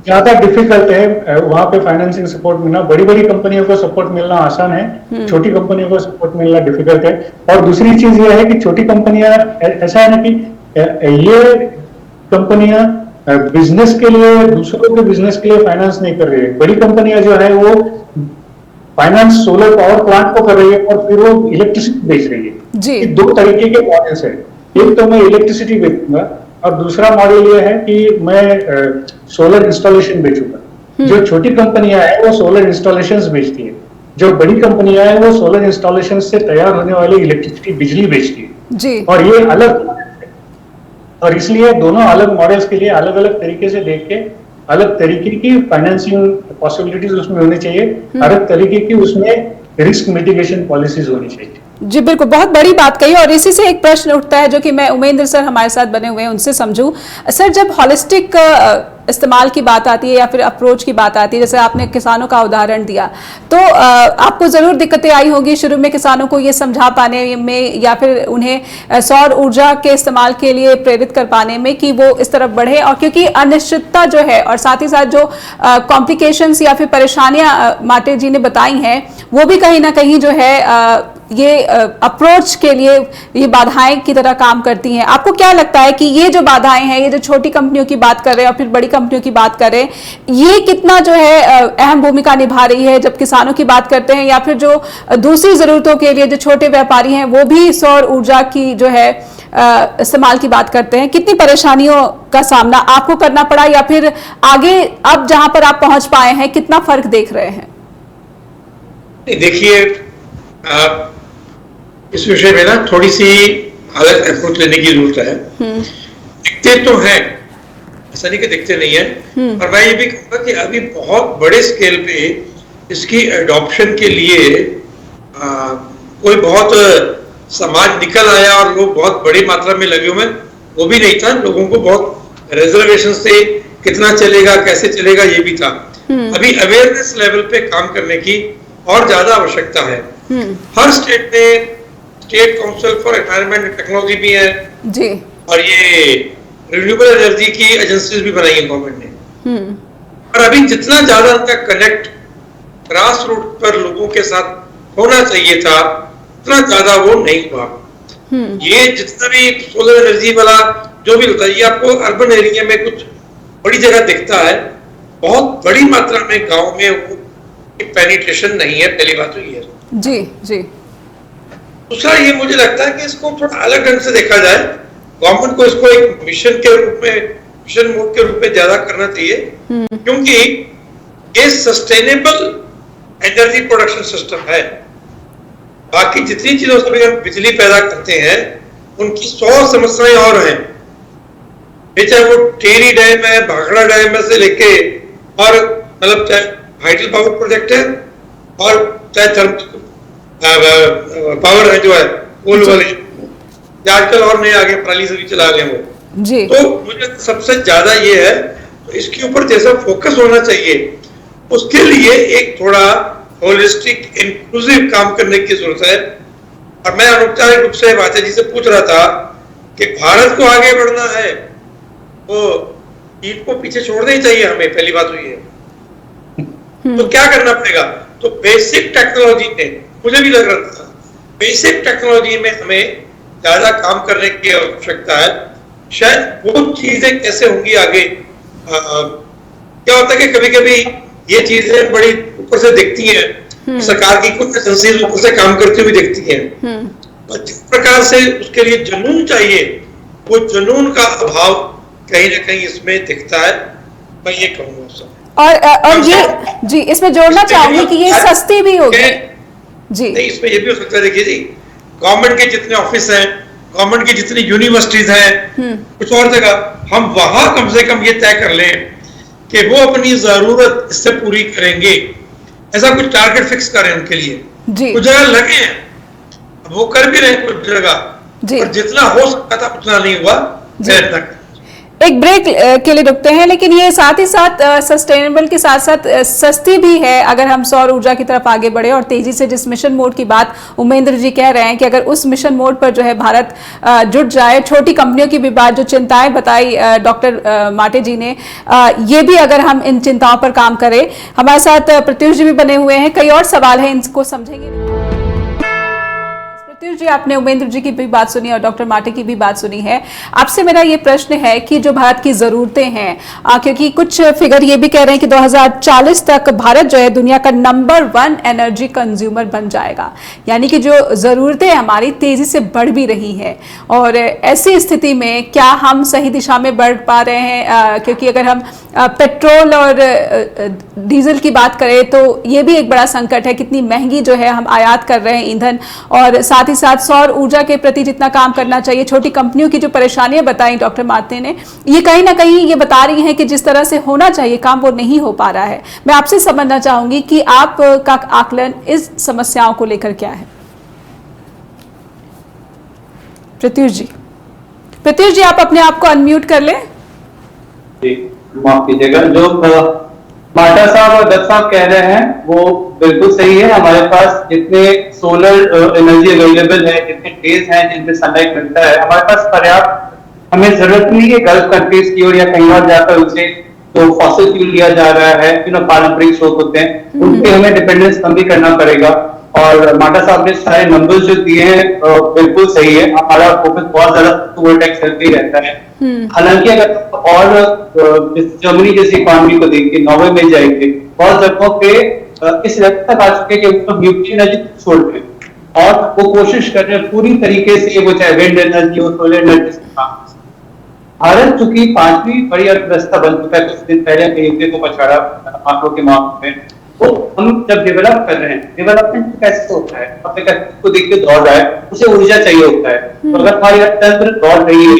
ज्यादा डिफिकल्ट है वहां पे फाइनेंसिंग सपोर्ट मिलना। बड़ी बड़ी कंपनियों को सपोर्ट मिलना आसान है, छोटी कंपनियों को सपोर्ट मिलना डिफिकल्ट है। और दूसरी चीज ये है कि छोटी कंपनियां, ऐसा है ना कि ये कंपनियां बिजनेस के लिए, दूसरों के बिजनेस के लिए फाइनेंस नहीं कर रही है। बड़ी कंपनियां जो है वो फाइनेंस सोलर पावर प्लांट को कर रही है और फिर वो इलेक्ट्रिसिटी बेच रही है। दो तरीके के मॉडल्स है, एक तो मैं इलेक्ट्रिसिटी बेचूंगा और दूसरा मॉडल ये है कि मैं सोलर इंस्टॉलेशन बेचूंगा। जो छोटी कंपनियां हैं वो सोलर इंस्टॉलेशंस बेचती है, जो बड़ी कंपनियां हैं वो सोलर इंस्टॉलेशन से तैयार होने वाली इलेक्ट्रिसिटी, बिजली बेचती है जी। और ये अलग, और इसलिए दोनों अलग मॉडल्स के लिए अलग अलग तरीके से देख के अलग तरीके की फाइनेंसिंग पॉसिबिलिटीज उसमें होनी चाहिए, अलग तरीके की उसमें रिस्क मिटिगेशन पॉलिसीज होनी चाहिए। जी बिल्कुल, बहुत बड़ी बात कही। और इसी से एक प्रश्न उठता है जो कि मैं उमेंद्र सर हमारे साथ बने हुए हैं उनसे समझूं। सर, जब हॉलिस्टिक इस्तेमाल की बात आती है या फिर अप्रोच की बात आती है, जैसे आपने किसानों का उदाहरण दिया, तो आपको जरूर दिक्कतें आई होगी शुरू में किसानों को ये समझा पाने में या फिर उन्हें सौर ऊर्जा के इस्तेमाल के लिए प्रेरित कर पाने में कि वो इस तरफ बढ़े। और क्योंकि अनिश्चितता जो है और साथ ही साथ जो कॉम्प्लिकेशंस या फिर परेशानियां माटे जी ने बताई हैं वो भी कहीं ना कहीं जो है ये अप्रोच के लिए ये बाधाएं की तरह काम करती हैं। आपको क्या लगता है कि ये जो बाधाएं हैं, ये जो छोटी कंपनियों की बात कर रहे हैं और फिर बड़ी कंपनियों की बात कर रहे हैं, ये कितना जो है अहम भूमिका निभा रही है जब किसानों की बात करते हैं, या फिर जो दूसरी जरूरतों के लिए जो छोटे व्यापारी हैं वो भी सौर ऊर्जा की जो है इस्तेमाल की बात करते हैं? कितनी परेशानियों का सामना आपको करना पड़ा, या फिर आगे अब जहां पर आप पहुंच पाए हैं कितना फर्क देख रहे हैं? देखिए, इस विषय में ना थोड़ी सी अलग अप्रोच लेने की जरूरत है। दिखते तो हैं, ऐसा नहीं कि दिखते नहीं है, पर मैं ये भी कहूँगा कि अभी बहुत बड़े स्केल पे इसकी एडॉप्शन के लिए कोई बहुत समाज निकल आया और लोग बहुत बड़ी मात्रा में लगे हुए, वो भी नहीं था। लोगों को बहुत रिजर्वेशन से कितना चलेगा, कैसे चलेगा, ये भी था। अभी अवेयरनेस लेवल पे काम करने की और ज्यादा आवश्यकता है। हर स्टेट में state council for environment and technology भी है जी, और ये रिन्यूएबल एनर्जी की एजेंसीज भी बनाई है गवर्नमेंट ने। और अभी जितना ज्यादा उनका कनेक्ट ग्रास रूट पर लोगों के साथ होना चाहिए था, उतना ज्यादा वो नहीं हुआ। ये जितना भी सोलर एनर्जी वाला जो भी होता है, ये आपको अर्बन एरिया में कुछ बड़ी जगह दिखता है, बहुत बड़ी मात्रा में गांव में वो पेनिट्रेशन नहीं है। पहली बात तो ये है जी जी। दूसरा, ये मुझे लगता है कि इसको थोड़ा अलग ढंग से देखा जाए। गवर्नमेंट को इसको एक मिशन के रूप में, मिशन मोड के रूप में ज्यादा करना चाहिए, क्योंकि ये सस्टेनेबल एनर्जी प्रोडक्शन सिस्टम है। बाकी जितनी चीजों से हम बिजली पैदा करते हैं उनकी 100 समस्याएं और हैं, चाहे वो टेरी डैम है, भाखड़ा डैम है से लेके, और मतलब चाहे हाइडल पावर प्रोजेक्ट है और चाहे थर्मल पावर है जो है कोल वाले, आजकल और नए आगे पराली से भी चला रहे हैं वो जी। तो मुझे सबसे ज्यादा ये है, तो इसके ऊपर जैसा फोकस होना चाहिए, उसके लिए एक थोड़ा होलिस्टिक इंक्लूसिव काम करने की जरूरत है। और मैं अनौपचारिक रूप से बातें जी से पूछ रहा था कि भारत को आगे बढ़ना है तो ईट को पीछे छोड़ना ही चाहिए हमें, पहली बात हुई है। तो क्या करना पड़ेगा? तो बेसिक टेक्नोलॉजी में, मुझे भी लग रहा था, बेसिक टेक्नोलॉजी में हमें ज्यादा काम करने की आवश्यकता है। शायद वो चीजें कैसे होंगी आगे, क्या होता है कि कभी कभी ये चीजें बड़ी ऊपर से दिखती हैं, सरकार की कुछ एजेंसीज ऊपर से काम करती हुई दिखती हैं, और जिस प्रकार से उसके लिए जुनून चाहिए, वो जुनून का अभाव कहीं ना कहीं इसमें दिखता है, मैं ये कहूंगा सब। और ये जी, इसमें जोड़ना चाहूंगी कि ये सस्ती भी होगी जी। नहीं, इसमें ये भी हो सकता है, देखिए जी, गवर्नमेंट के जितने ऑफिस हैं, गवर्नमेंट की जितनी यूनिवर्सिटीज हैं, कुछ और जगह, हम वहां कम से कम ये तय कर लें कि वो अपनी जरूरत इससे पूरी करेंगे, ऐसा कुछ टारगेट फिक्स करें उनके लिए जी। कुछ जगह लगे हैं, वो कर भी रहे हैं कुछ जगह, और जितना हो सकता था उतना नहीं हुआ। तक एक ब्रेक के लिए रुकते हैं, लेकिन ये साथ ही साथ सस्टेनेबल के साथ साथ सस्ती भी है अगर हम सौर ऊर्जा की तरफ आगे बढ़े। और तेजी से जिस मिशन मोड की बात उमेंद्र जी कह रहे हैं कि अगर उस मिशन मोड पर जो है भारत जुट जाए, छोटी कंपनियों की भी बात, जो चिंताएं बताई डॉक्टर माटे जी ने, ये भी अगर हम इन चिंताओं पर काम करें। हमारे साथ प्रत्युष जी भी बने हुए हैं, कई और सवाल हैं, इनको समझेंगे। प्रत्युष जी, आपने उमेंद्र जी की भी बात सुनी और डॉक्टर माटे की भी बात सुनी है। आपसे मेरा ये प्रश्न है कि जो भारत की जरूरतें हैं, क्योंकि कुछ फिगर ये भी कह रहे हैं कि 2040 तक भारत जो है दुनिया का नंबर 1 एनर्जी कंज्यूमर बन जाएगा, यानी कि जो जरूरतें हमारी तेजी से बढ़ भी रही हैं। और ऐसी स्थिति में क्या हम सही दिशा में बढ़ पा रहे हैं? क्योंकि अगर हम पेट्रोल और डीजल की बात करें तो ये भी एक बड़ा संकट है, कितनी महंगी जो है हम आयात कर रहे हैं ईंधन, और साथ ही साथ सौर ऊर्जा के प्रति जितना काम करना चाहिए। छोटी कंपनियों की जो परेशानियां बताई डॉक्टर माटे ने, ये कहीं ना कहीं ये बता रही हैं कि जिस तरह से होना चाहिए काम वो नहीं हो पा रहा है। मैं आपसे समझना चाहूंगी कि आपका आकलन इस समस्याओं को लेकर क्या है? प्रत्युष जी, आप अपने आप को अनम्यूट कर लें। माफ कीजिएगा, जो माटा साहब और दत्त साहब कह रहे हैं वो बिल्कुल सही है। हमारे पास जितने सोलर एनर्जी अवेलेबल है, जितने डेज हैं जिनपे सनलाइट मिलता है, हमारे पास पर्याप्त, हमें जरूरत नहीं है गल्फ कंट्रीज की ओर या कहीं और जाकर उसे जो फॉसिल फ्यूल लिया जा रहा है, पारंपरिक स्रोत होते हैं, उन पे हमें डिपेंडेंस कम भी करना पड़ेगा। और माटा साहब ने सारे नंबर्स जो दिए हैं बिल्कुल सही है। हमारा फोकस बहुत ज्यादा फोटोवोल्टाइक सेल पे ही रहता है। हालांकि अगर और जर्मनी जैसी इकोनॉमी को देख के नॉर्वे में जाएंगे, बहुत जगहों पे इस लेवल तक आ चुके कि वो न्यूक्लियर एनर्जी छोड़ रहे हैं और वो कोशिश कर रहे हैं पूरी तरीके से, वो चाहे विंड एनर्जी हो, सोलर एनर्जी से काम। भारत चूंकि 5वीं बड़ी अर्थव्यवस्था बन चुका है, कुछ दिन पहले यूके को पछाड़ा आंकड़ों के मामले में, तो हम जब डेवलप कर रहे हैं, डेवलपमेंट कैसे होता है, अपने को देख के दौड़ रहा है, उसे ऊर्जा चाहिए होता है। तो अगर हमारी अर्थतंत्र दौड़ रही है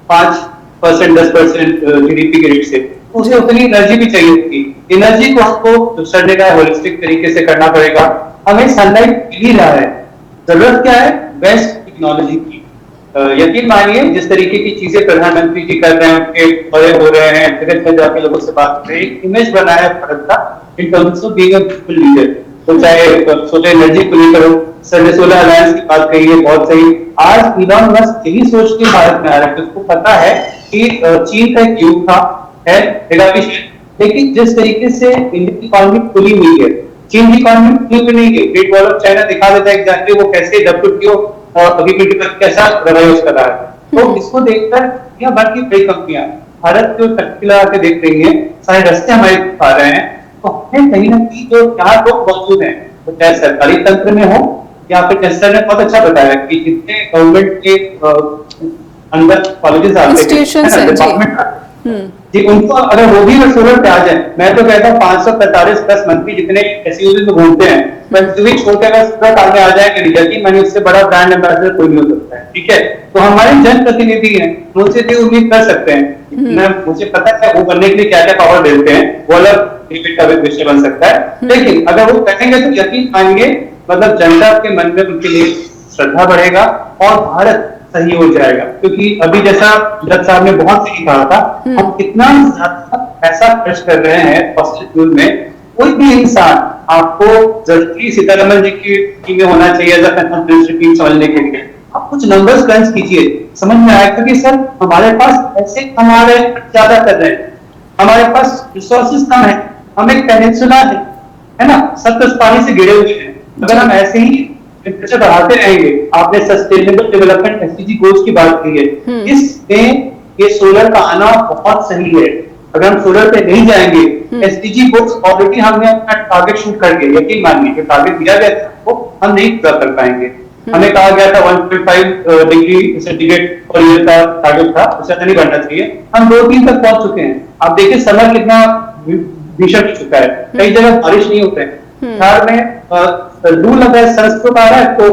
5% 10% जीडीपी के रेट से, तो उसे उतनी एनर्जी भी चाहिए होगी। एनर्जी को हमको सरने का होलिस्टिक तरीके से करना पड़ेगा। हमें सनलाइट मिल ही रहा है, जरूरत क्या है? बेस्ट टेक्नोलॉजी की। यकीन मानिए जिस तरीके की चीजें प्रधानमंत्री जी कर रहे हैं, उनके बड़े हो रहे हैं, जगह में जाके लोगों से बात कर रहे हैं, एक इमेज बनाया भारत का in terms of being a people leader. तो चाहे सोलर एनर्जी को लेकर हो, सर ने सोलर अलायंस की बात कही है, बहुत सही। आज इलॉन मस्क यही सोच के भारत में आ रहा है, उसको पता है कि चीन का एक युग था है, लेकिन जिस तरीके से इंडियन इकोनॉमी खुली हुई है, चीन की इकोनॉमी खुली हुई नहीं है। ग्रेट वॉल ऑफ चाइना दिखा देता है एग्जैक्टली वो कैसे डब्ल्यूटीओ और अभी कैसा रवैया कर रहा है। तो इसको देखकर या बाकी बड़ी कंपनियां भारत को टक्की लगा के देख रही है, सारे रास्ते हमारे पा रहे हैं। तो हमें कहीं ना कहीं जो यहाँ लोग मौजूद हैं, तो चाहे सरकारी तंत्र में हो या फिर सर ने बहुत अच्छा बताया कि जितने गवर्नमेंट के अंदर कॉलेजेस आते हैं जी, उनको अगर वो भी सोलर पे आ जाए, मैं तो कहता हूँ 545 मंत्री जितने एसयूवी में घूमते हैं, भी छोटे अगर सोलर कार में आ जाएंगे, यकीन मानिए उससे बड़ा ब्रांड एम्बेसडर कोई नहीं हो सकता है। ठीक है, तो हमारे जनप्रतिनिधि हैं, उनसे भी उम्मीद कर सकते हैं। मुझे पता है वो बनने के लिए क्या क्या पावर देते हैं, वो अलग का विषय बन सकता है, लेकिन अगर वो कहेंगे तो यकीन मानिए मतलब जनता के मन में उनके लिए श्रद्धा बढ़ेगा और भारत सही हो जाएगा। क्योंकि अभी जैसा जज साहब ने बहुत सही कहा था, हम कितना ज्यादा पैसा खर्च कर रहे हैं फॉसिल फ्यूल में। कोई भी इंसान आपको जरूरी सीतारमन जी की टीम में होना चाहिए टीम समझने के लिए। आप कुछ नंबर्स क्रंच कीजिए, समझ में आएगा कि सर हमारे पास पैसे कमा रहे हैं, ज्यादा कर रहे हैं, हमारे पास रिसोर्सेज कम है, हम एक पेनिनसुला है ना, सब कुछ पानी से घिरे हुए हैं। अगर हम ऐसे ही टेम्परेचर बढ़ाते रहेंगे, आपने सस्टेनेबल डेवलपमेंट एसडीजी गोल्स की बात की है, इसमें ये सोलर का आना बहुत सही है। अगर हम सोलर पे नहीं जाएंगे, एसडीजी गोल्स ऑलरेडी हमने अपना टारगेट शूट करके, यकीन मानिए जो टारगेट दिया गया था वो हम नहीं पूरा कर पाएंगे। हमें कहा गया था 1.5 डिग्री सेंटीग्रेड पर ईयर का टारगेट था, उससे नहीं बढ़ना चाहिए, हम 2-3 तक पहुंच चुके हैं। आप देखिए समर कितना भीषण हो चुका है, कई जगह बारिश नहीं होते हैं, बिहार में लू लगा है, संस्कृत आ रहा है, तो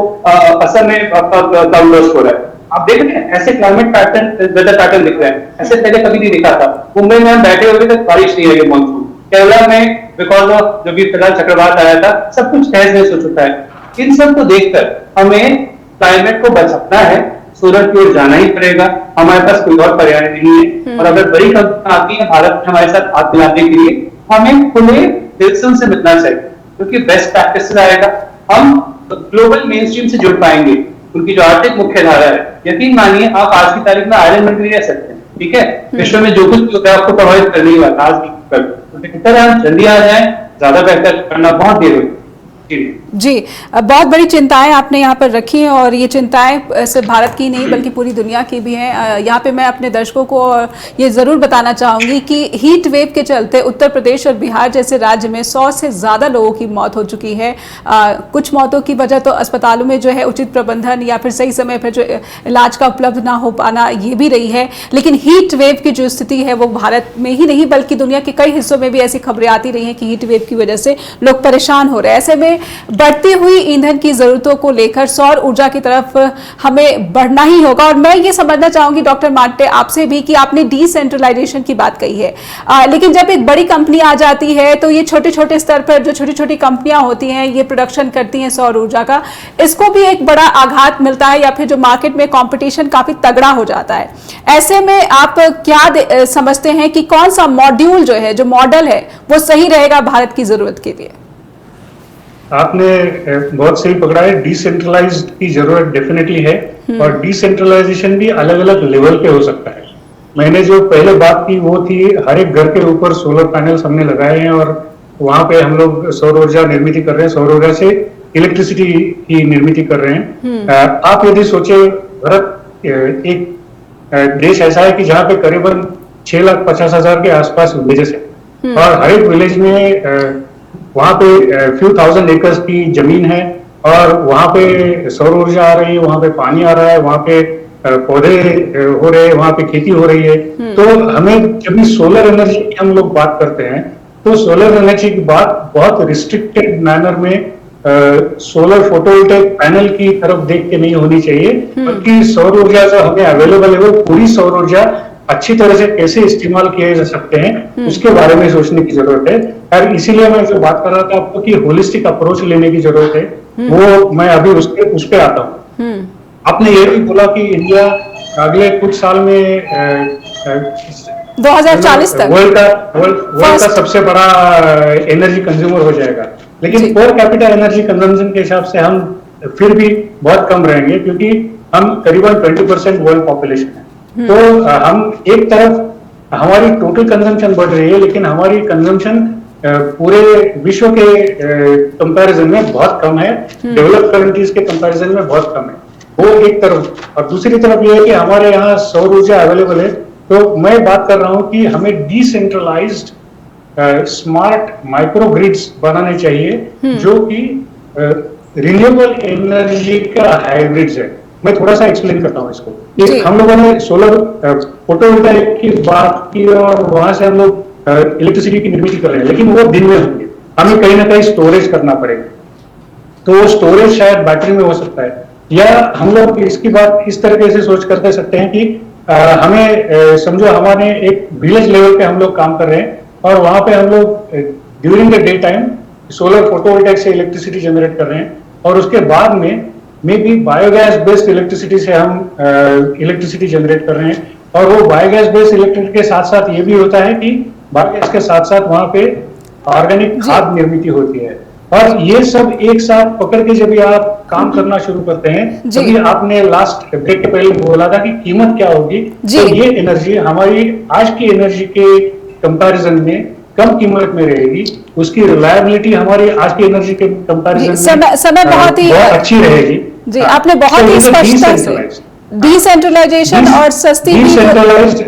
असम में क्लाउड बर्स्ट हो रहा है। आप देख रहे हैं ऐसे क्लाइमेट पैटर्न, वेदर पैटर्न दिख रहे हैं, ऐसे पहले कभी नहीं दिखा था। मुंबई में हम बैठे हुए तक बारिश नहीं आई मानसून, केरला में बिकॉज ऑफ जो भी फिलहाल चक्रवात आया था, सब कुछ तहस नहस हो चुका है। इन सब को देखकर हमें क्लाइमेट को बचाना है, सोलर की ओर जाना ही पड़ेगा, हमारे पास कोई और पर्याय नहीं है। और अगर बड़ी कंपनियां आती है भारत में हमारे साथ हाथ मिलाने के लिए, हमें खुले दिल से उनसे मिलना चाहिए, क्योंकि बेस्ट प्रैक्टिस आएगा, हम ग्लोबल मेन स्ट्रीम से जुड़ पाएंगे, उनकी जो आर्थिक मुख्य धारा है। यकीन मानिए आप आज की तारीख में आयरन बन नहीं रह सकते, ठीक है, विश्व में जो कुछ होता है आपको प्रभावित करने की बात आज की कल, तो बेहतर है हम जल्दी आ जाए, ज्यादा बेहतर करना बहुत देर हुई। जी, बहुत बड़ी चिंताएं आपने यहाँ पर रखी हैं और ये चिंताएं सिर्फ भारत की नहीं बल्कि पूरी दुनिया की भी हैं। यहाँ पे मैं अपने दर्शकों को ये ज़रूर बताना चाहूँगी कि हीट वेव के चलते उत्तर प्रदेश और बिहार जैसे राज्य में 100 से ज़्यादा लोगों की मौत हो चुकी है। कुछ मौतों की वजह तो अस्पतालों में जो है उचित प्रबंधन या फिर सही समय पर जो इलाज का उपलब्ध ना हो पाना ये भी रही है, लेकिन हीट वेव की जो स्थिति है वो भारत में ही नहीं बल्कि दुनिया के कई हिस्सों में भी ऐसी खबरें आती रही हैं कि हीट वेव की वजह से लोग परेशान हो रहे हैं। ऐसे में बढ़ती हुई ईंधन की जरूरतों को लेकर सौर ऊर्जा की तरफ हमें बढ़ना ही होगा। और मैं ये समझना चाहूंगी डॉक्टर माटे आपसे भी कि आपने डिसेंट्रलाइजेशन की बात कही है, लेकिन जब एक बड़ी कंपनी आ जाती है तो ये छोटे छोटे स्तर पर जो छोटी छोटी कंपनियां होती हैं ये प्रोडक्शन करती हैं सौर ऊर्जा का, इसको भी एक बड़ा आघात मिलता है या फिर जो मार्केट में कंपटीशन काफी तगड़ा हो जाता है। ऐसे में आप क्या समझते हैं कि कौन सा मॉड्यूल जो है, जो मॉडल है वो सही रहेगा भारत की जरूरत के लिए? आपने बहुत सही पकड़ा है, डिसेंट्रलाइज्ड की जरूरत डेफिनेटली है और डिसेंट्रलाइजेशन भी अलग अलग लेवल पे हो सकता है। मैंने जो पहले बात की वो थी हर एक घर के ऊपर सोलर पैनल्स हमने लगाए हैं और वहां पे हम लोग सौर ऊर्जा निर्मित कर रहे हैं। सौर ऊर्जा से इलेक्ट्रिसिटी की निर्मित कर रहे हैं। आप यदि सोचे, भारत एक देश ऐसा है कि जहाँ पे करीबन 6,50,000 के आसपास विलेजेस है और हर एक विलेज में वहां पे फ्यू थाउजेंड एकर्स की जमीन है और वहां पे सौर ऊर्जा आ रही है, वहां पे पानी आ रहा है, वहां पे पौधे हो रहे हैं, वहां पे खेती हो रही है। तो हमें जब भी सोलर एनर्जी की हम लोग बात करते हैं तो सोलर एनर्जी की बात बहुत रिस्ट्रिक्टेड मैनर में सोलर फोटोवोल्टेइक पैनल की तरफ देख के नहीं होनी चाहिए, बल्कि सौर ऊर्जा जो हमें अवेलेबल है वो पूरी सौर ऊर्जा अच्छी तरह से कैसे इस्तेमाल किए जा सकते हैं उसके बारे में सोचने की जरूरत है। और इसीलिए मैं जो बात कर रहा था आपको कि होलिस्टिक अप्रोच लेने की जरूरत है, वो मैं अभी उस पे आता हूँ। आपने ये भी बोला कि इंडिया अगले कुछ साल में 2040 तक वर्ल्ड का सबसे बड़ा एनर्जी कंज्यूमर हो जाएगा, लेकिन पर कैपिटा एनर्जी कंजम्पशन के हिसाब से हम फिर भी बहुत कम रहेंगे, क्योंकि हम करीबन 20% वर्ल्ड पॉपुलेशन है। तो हम एक तरफ हमारी टोटल कंजम्पशन बढ़ रही है, लेकिन हमारी कंजम्पशन पूरे विश्व के कंपैरिजन में बहुत कम है, डेवलप्ड कंट्रीज के कंपैरिजन में बहुत कम है, वो एक तरफ। और दूसरी तरफ ये है कि हमारे यहाँ सौर ऊर्जा अवेलेबल है। तो मैं बात कर रहा हूँ कि हमें डिसेंट्रलाइज्ड स्मार्ट माइक्रो ग्रिड्स बनाने चाहिए जो कि रिन्यूएबल एनर्जी का हाइब्रिड्स है। मैं थोड़ा सा एक्सप्लेन करता हूँ इसको। हम लोगों ने सोलर फोटोवोल्टाइक की बात की और वहां से हम लोग इलेक्ट्रिसिटी की निर्मित कर रहे हैं, लेकिन वो दिन में होंगे, हमें कहीं ना कहीं स्टोरेज करना पड़ेगा। तो वो स्टोरेज शायद बैटरी में हो सकता है, या हम लोग इसकी बात इस तरीके से सोच कर सकते हैं कि हमें समझो हमारे एक विलेज लेवल पे हम लोग काम कर रहे हैं और वहां पे हम लोग during the day time solar photovoltaic से इलेक्ट्रिसिटी जनरेट कर रहे हैं और उसके बाद में may be biogas based electricity से हम इलेक्ट्रिसिटी जनरेट कर रहे हैं। और वो बायोगैस बेस्ड इलेक्ट्रिसिटी के साथ साथ ये भी होता है कि बायोगैस के साथ साथ वहां पे ऑर्गेनिक खाद निर्मित होती है। और ये सब एक साथ पकड़ के जब आप काम करना शुरू करते हैं, तभी आपने लास्ट ब्रेक के पहले बोला था कि कीमत क्या होगी, तो ये एनर्जी हमारी आज की एनर्जी के कंपैरिजन में कम कीमत में रहेगी, उसकी रिलायबिलिटी हमारी आज की एनर्जी के कंपैरिजन में समय बहुत ही अच्छी रहेगी। जी, आपने बहुत ही स्पष्टता से डिसेंट्रलाइजेशन और सस्ती डिसेंट्रलाइज्ड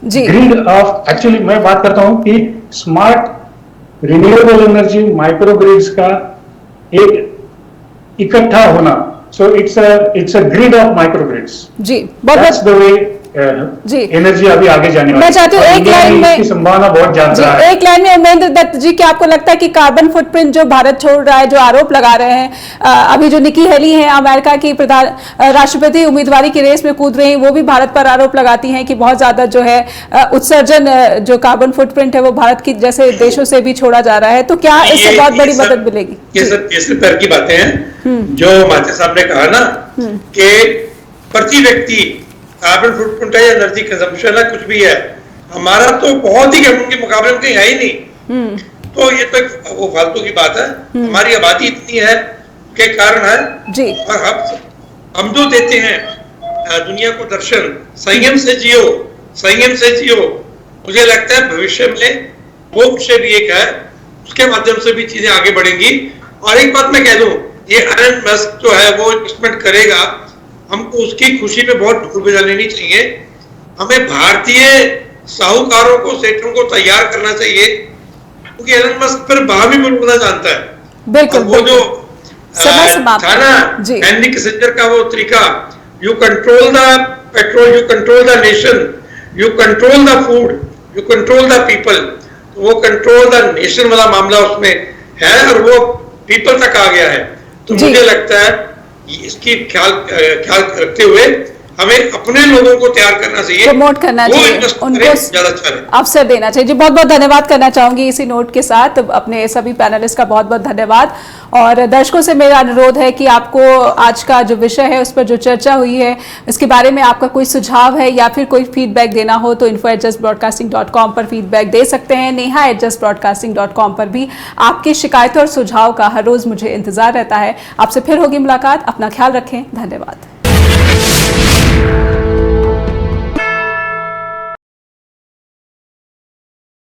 ग्रिड ऑफ, एक्चुअली मैं बात करता हूं कि smart renewable energy micro grids का एक इकट्ठा होना। So it's a grid of micro grids. जी, बहुत द वे जी एनर्जी अभी आगे जाने वाली है। मैं चाहती हूँ एक लाइन में संभावना बहुत ज्यादा है। एक लाइन में उमेंद्र दत्त जी, क्या आपको लगता है कि कार्बन फुटप्रिंट जो भारत छोड़ रहा है, जो आरोप लगा रहे हैं, अभी जो निकी हेली हैं अमेरिका की राष्ट्रपति उम्मीदवारी की रेस में कूद रही हैं, वो भी भारत पर आरोप लगाती हैं कि बहुत ज्यादा जो है उत्सर्जन, जो कार्बन फुटप्रिंट है वो भारत की जैसे देशों से भी छोड़ा जा रहा है, तो क्या इससे बहुत बड़ी मदद मिलेगी? ये सब तरह की बातें हैं जो माथे साहब ने कहा ना कि प्रति व्यक्ति कार्बन फुटप्रिंट है या एनर्जी कंजम्पशन है, कुछ भी है, हमारा तो बहुत ही कम के मुकाबले में कहीं है ही नहीं। तो ये तो वो फालतू की बात है। हमारी आबादी इतनी है के कारण है जी। और हम जो देते हैं दुनिया को दर्शन, संयम से जियो, संयम से जियो, मुझे लगता है भविष्य में मोक्ष भी एक है, उसके माध्यम से भी चीजें आगे बढ़ेंगी। और एक बात मैं कह दूं, ये एलन मस्क जो है वो इन्वेस्टमेंट करेगा, हमको उसकी खुशी में बहुत ढूंढ बजा लेनी चाहिए। हमें भारतीय साहूकारों को, सेठों को तैयार करना चाहिए, क्योंकि एलन मस्क फिर बाहर भी मुल्क जानता है। बिल्कुल, वो जो था ना हेनरी किसिंजर का वो तरीका, you control the petrol, you control the nation, you control the food, you control the people. तो वो कंट्रोल द नेशन वाला मामला उसमें है और वो पीपल तक आ गया है। तो मुझे लगता है इसकी ख्याल रखते हुए हमें अपने लोगों को तैयार करना चाहिए, प्रमोट करना चाहिए, उनको अवसर देना चाहिए। जी, बहुत बहुत धन्यवाद करना चाहूंगी इसी नोट के साथ अपने सभी पैनलिस्ट का बहुत बहुत धन्यवाद। और दर्शकों से मेरा अनुरोध है कि आपको आज का जो विषय है उस पर जो चर्चा हुई है इसके बारे में आपका कोई सुझाव है या फिर कोई फीडबैक देना हो तो info@justbroadcasting.com पर फीडबैक दे सकते हैं। neha@justbroadcasting.com पर भी आपकी शिकायतों और सुझाव का हर रोज मुझे इंतजार रहता है। आपसे फिर होगी मुलाकात, अपना ख्याल रखें, धन्यवाद।